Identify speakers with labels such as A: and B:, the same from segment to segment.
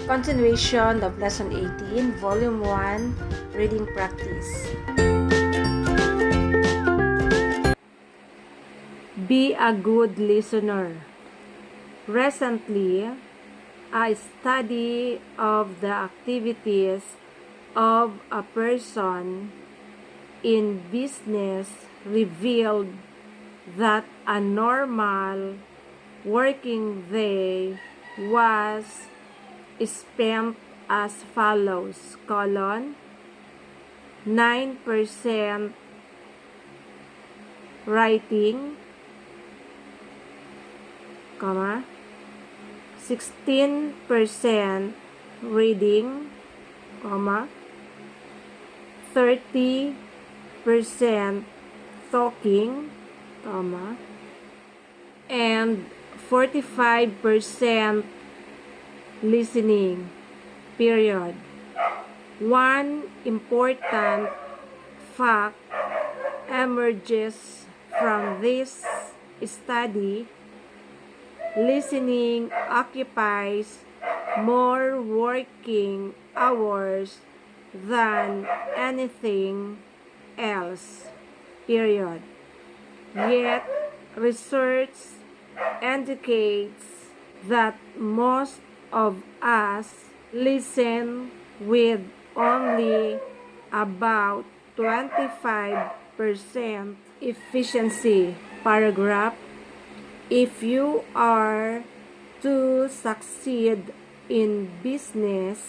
A: Continuation of Lesson 18, Volume 1, Reading Practice. Be a good listener. Recently, a study of the activities of a person in business revealed that a normal working day was spent as follows: 9% writing, 16% reading, 30% talking, and 45% listening, period. One important fact emerges from this study: listening occupies more working hours than anything else, period. Yet, research indicates that most of us listen with only about 25% efficiency. Paragraph. If you are to succeed in business,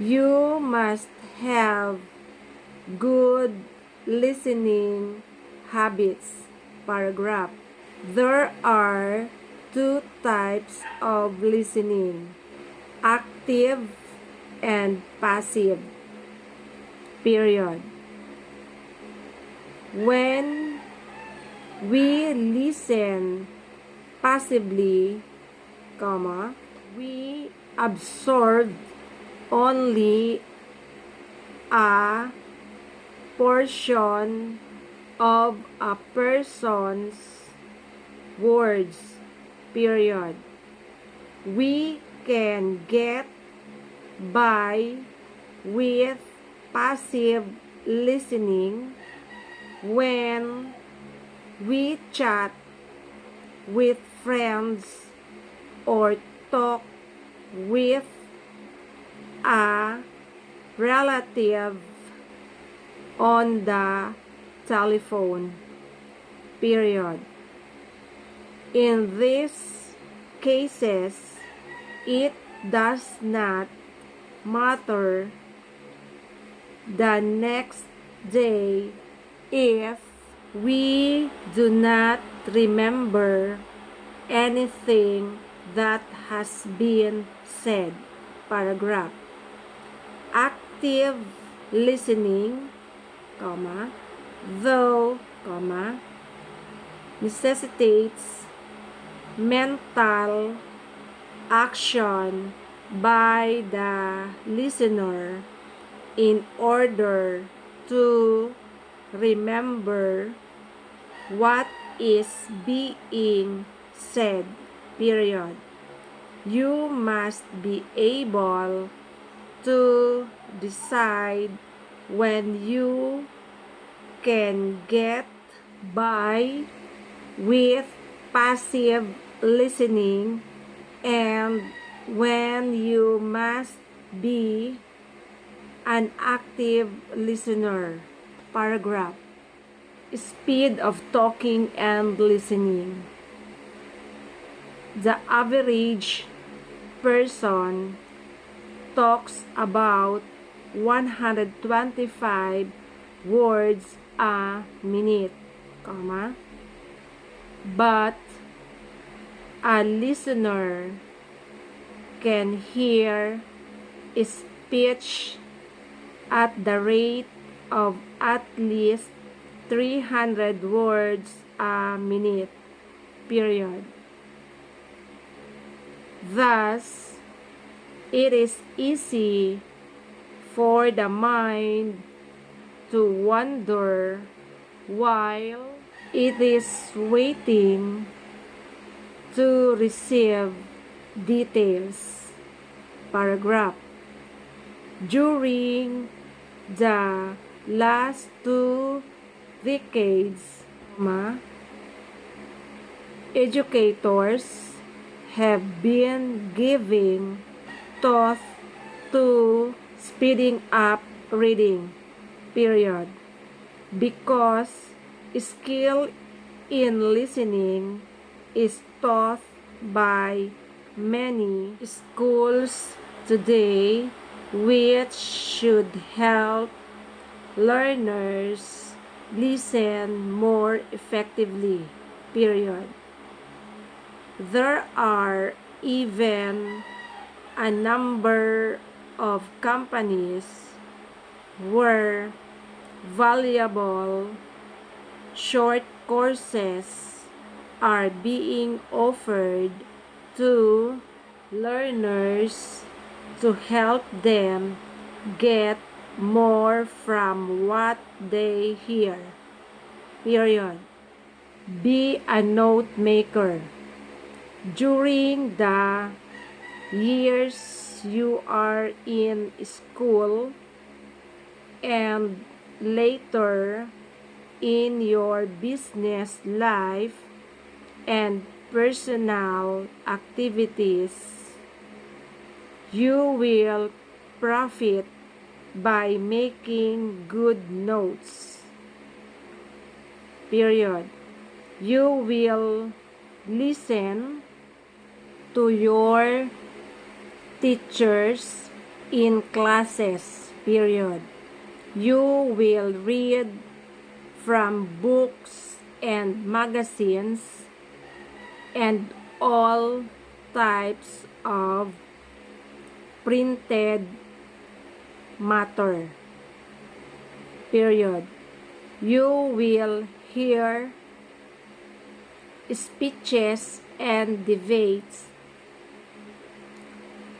A: you must have good listening habits. Paragraph. There are two types of listening: active and passive, period. When we listen passively, we absorb only a portion of a person's words, period. We can get by with passive listening when we chat with friends or talk with a relative on the telephone, period. In these cases, it does not matter the next day if we do not remember anything that has been said. Paragraph. Active listening, though, necessitates mental action by the listener in order to remember what is being said, period. You must be able to decide when you can get by with passive listening and when you must be an active listener. Paragraph. Speed of talking and listening. The average person talks about 125 words a minute, but a listener can hear speech at the rate of at least 300 words a minute, period. Thus, it is easy for the mind to wander while it is waiting to receive details. Paragraph. During the last 2 decades, educators have been giving thought to speeding up reading, period. Because skill in listening is taught by many schools today, which should help learners listen more effectively, period. There are even a number of companies where valuable short courses are being offered to learners to help them get more from what they hear, period. Be a note maker. During the years you are in school and later in your business life and personal activities, you will profit by making good notes, period. You will listen to your teachers in classes, period. You will read from books and magazines and all types of printed matter, period. You will hear speeches and debates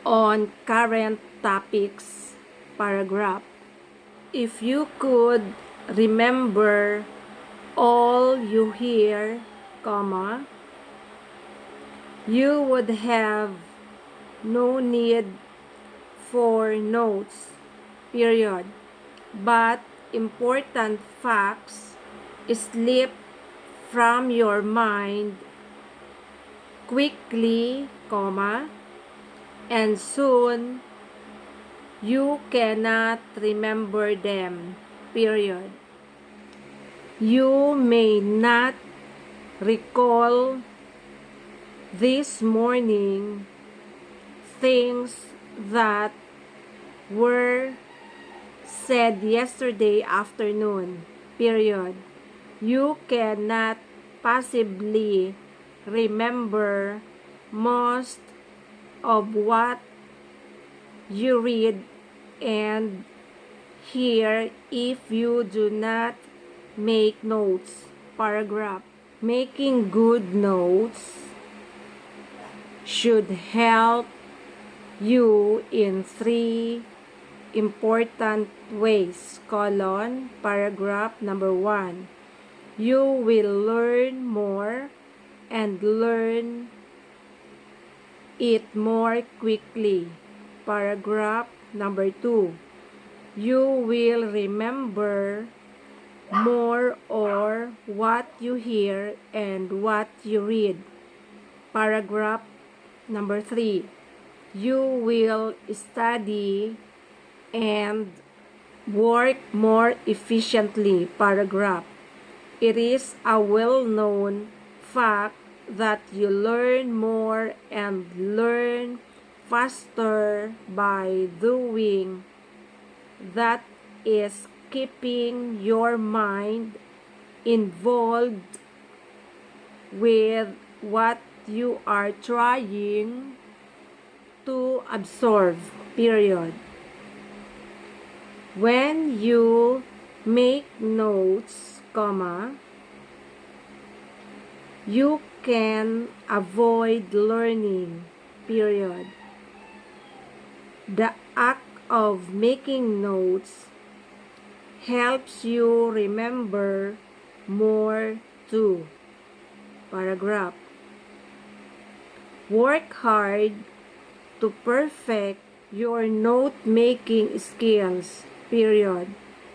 A: on current topics, paragraph. If you could remember all you hear, comma, you would have no need for notes, period. But important facts slip from your mind quickly, comma, and soon you cannot remember them, period. You may not recall this morning things that were said yesterday afternoon, period. You cannot possibly remember most of what you read and hear if you do not make notes, paragraph. Making good notes should help you in 3 important ways, colon, paragraph number 1. You will learn more and learn it more quickly, paragraph number 2. You will remember more or what you hear and what you read, paragraph number 3. You will study and work more efficiently, paragraph. It is a well-known fact that you learn more and learn faster by doing. That is keeping your mind involved with what you are trying to absorb, period. When you make notes, comma, you can avoid learning, period. The act of making notes helps you remember more too, paragraph. Work hard to perfect your note-making skills, period.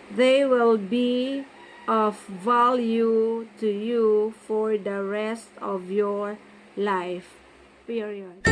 A: They will be of value to you for the rest of your life, period.